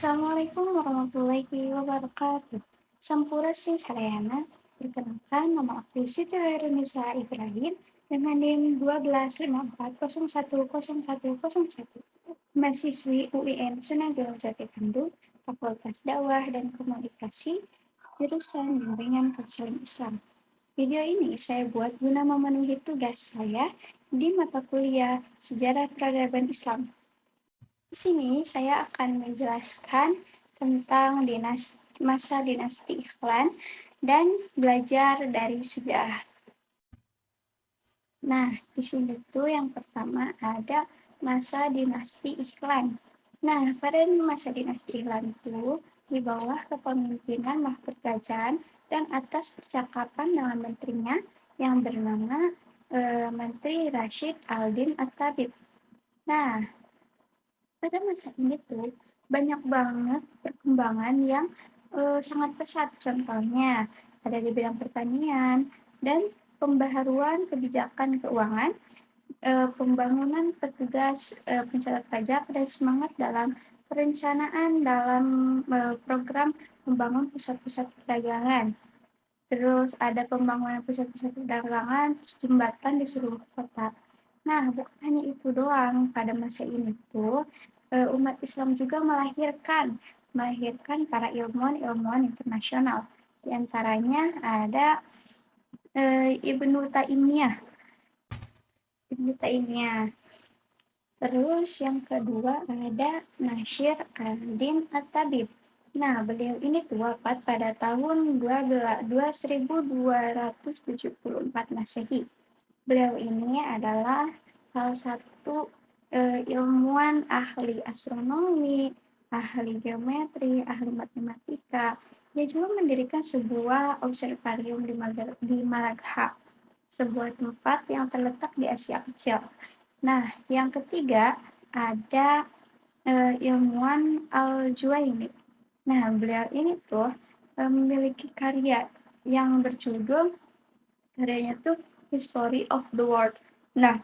Assalamualaikum warahmatullahi wabarakatuh. Sampurasun sarayana, perkenalkan nama aku Siti Hairunisa Ibrahim dengan NIM 1254010101, mahasiswi UIN Sunan Gunung Jati Bandung, Fakultas Dakwah dan Komunikasi, jurusan Bimbingan Konseling Islam. Video ini saya buat guna memenuhi tugas saya di mata kuliah Sejarah Peradaban Islam. Di sini saya akan menjelaskan tentang masa dinasti Ikhwan dan belajar dari sejarah. Nah, di sini tuh yang pertama ada masa dinasti Ikhwan. Nah, pada masa dinasti Ikhwan itu di bawah kepemimpinan Mahmud Gajan dan atas percakapan dengan menterinya yang bernama Menteri Rashid Aldin At-Tabib. Nah, pada masa ini tuh banyak banget perkembangan yang sangat pesat. Contohnya ada di bidang pertanian dan pembaharuan kebijakan keuangan, pembangunan petugas pencatat pajak, dan semangat dalam perencanaan dalam program membangun pusat-pusat perdagangan. Terus ada pembangunan pusat-pusat perdagangan, terus jembatan di seluruh kota. Nah, bukan hanya itu doang. Pada masa ini tuh umat Islam juga melahirkan para ilmuwan-ilmuwan internasional. Di antaranya ada Ibnu Taimiyah. Ibnu Taimiyah. Terus yang kedua ada Nasyir ad-Din At-Tabib. Nah, beliau ini tuh wafat pada tahun 1274 Masehi. Beliau ini adalah salah satu ilmuwan ahli astronomi, ahli geometri, ahli matematika. Dia juga mendirikan sebuah observarium di Malagha, sebuah tempat yang terletak di Asia Kecil. Nah, yang ketiga ada ilmuwan Al-Juwaini. Nah, beliau ini tuh memiliki karya yang berjudul, karyanya tuh History of the World. Nah,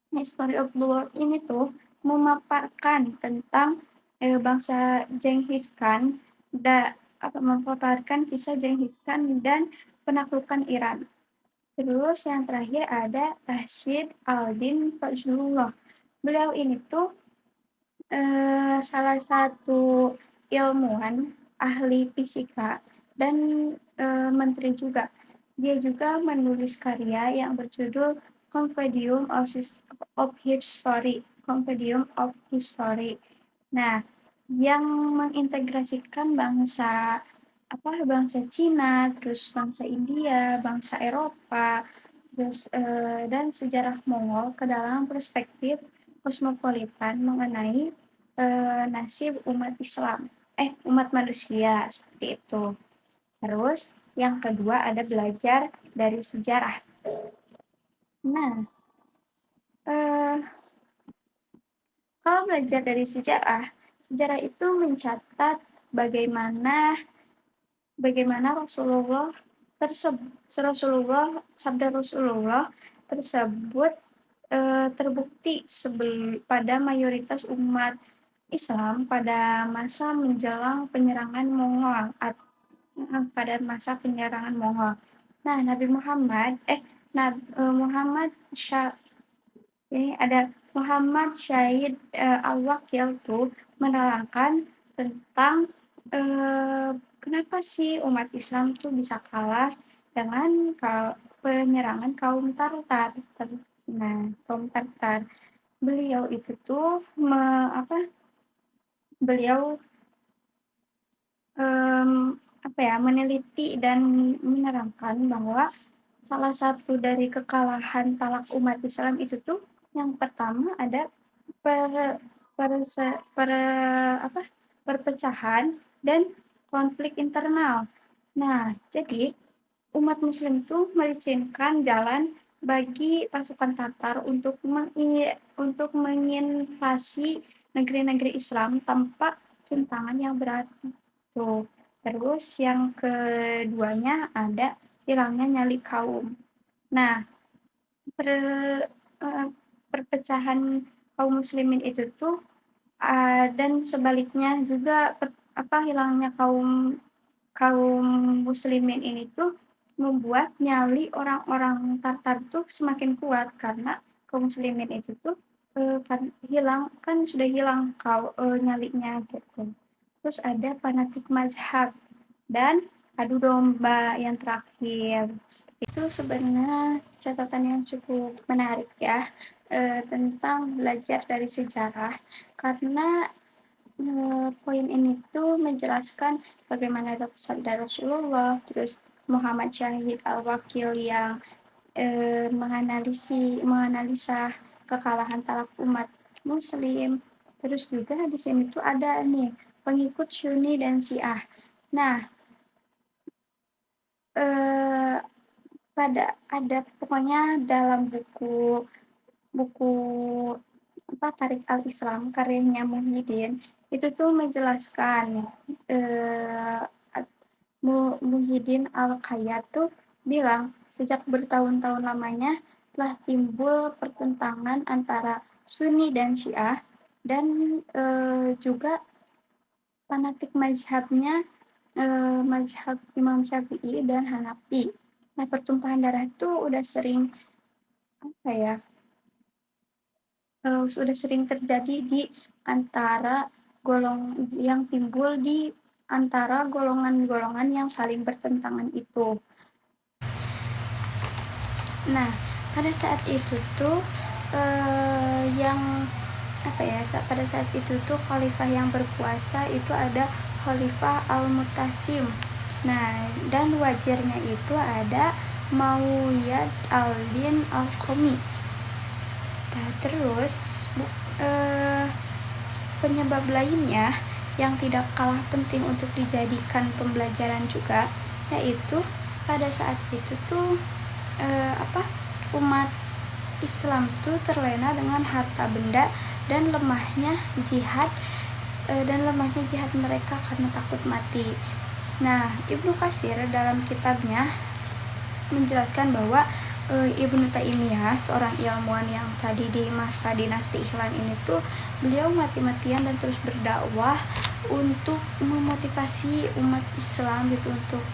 History of the World ini tuh memaparkan tentang bangsa Genghis Khan, memaparkan kisah Genghis Khan dan penaklukan Iran. Terus yang terakhir ada Rashid Aldin Fazlullah. Beliau ini tuh salah satu ilmuwan ahli fisika dan menteri juga. Dia juga menulis karya yang berjudul Compendium of History. Compendium of History. Nah, yang mengintegrasikan bangsa Cina, terus bangsa India, bangsa Eropa, terus dan sejarah Mongol ke dalam perspektif kosmopolitan mengenai nasib umat manusia seperti itu. Terus yang kedua ada belajar dari sejarah. Nah, kalau belajar dari sejarah itu mencatat bagaimana sabda Rasulullah tersebut terbukti pada mayoritas umat Islam pada masa menjelang penyerangan Mongol. Nah, Nabi Muhammad Syahid Al-Wakil tuh menerangkan tentang kenapa sih umat Islam tuh bisa kalah dengan penyerangan kaum Tartar. Nah, kaum Tartar. Beliau itu tuh beliau meneliti dan menerangkan bahwa salah satu dari kekalahan talak umat Islam itu tuh yang pertama ada per, per, per, perpecahan dan konflik internal. Nah, jadi umat Muslim itu melicinkan jalan bagi pasukan Tatar untuk menginvasi negeri-negeri Islam tanpa rintangan yang berat. Tuh. Terus yang keduanya ada hilangnya nyali kaum. Nah, perpecahan kaum muslimin itu tuh dan sebaliknya juga hilangnya kaum kaum muslimin ini tuh membuat nyali orang-orang Tartar tuh semakin kuat karena kaum muslimin itu tuh kan hilang kan sudah hilang nyalinya gitu. Terus ada fanatik mazhab dan adu domba yang terakhir. Itu sebenarnya catatan yang cukup menarik ya tentang belajar dari sejarah karena poin ini tuh menjelaskan bagaimana sabda Rasulullah, terus Muhammad Syahid Al-Wakil yang menganalisa kekalahan talak umat Muslim. Terus juga di sini tuh ada nih pengikut Sunni dan Syiah. Nah, eh, ada pokoknya dalam buku buku Tarik Al-Islam karyanya Muhyiddin itu tuh menjelaskan eh, Muhyiddin Al-Khayyat tuh bilang sejak bertahun-tahun lamanya telah timbul pertentangan antara Sunni dan Syiah dan juga fanatik mazhabnya mazhab Imam Syafi'i dan Hanafi. Nah, pertumpahan darah itu udah sering apa ya sudah sering terjadi di antara yang timbul di antara golongan-golongan yang saling bertentangan itu. Nah, pada saat itu tuh yang apa ya? Pada saat itu tuh khalifah yang berkuasa itu ada Khalifah Al-Mutasim. Nah, dan wazirnya itu ada Mawiyad Al-Din Al-Qami. Nah, terus penyebab lainnya yang tidak kalah penting untuk dijadikan pembelajaran juga yaitu pada saat itu tuh umat Islam tuh terlena dengan harta benda dan lemahnya jihad mereka karena takut mati. Nah, Ibnu Katsir dalam kitabnya menjelaskan bahwa Ibnu Taimiyah, seorang ilmuwan yang tadi di masa dinasti Ikhwan ini tuh beliau mati-matian dan terus berdakwah untuk memotivasi umat Islam gitu, untuk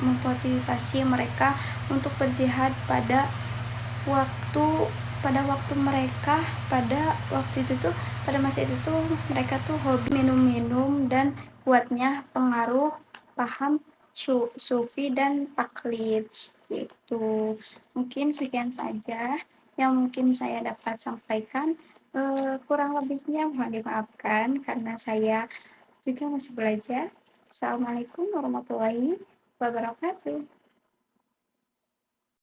memotivasi mereka untuk berjihad pada waktu mereka pada masa itu tuh mereka tuh hobi minum-minum dan kuatnya pengaruh paham sufi dan taklid gitu. Mungkin sekian saja yang mungkin saya dapat sampaikan. Kurang lebihnya mohon dimaafkan karena saya juga masih belajar. Assalamualaikum warahmatullahi wabarakatuh.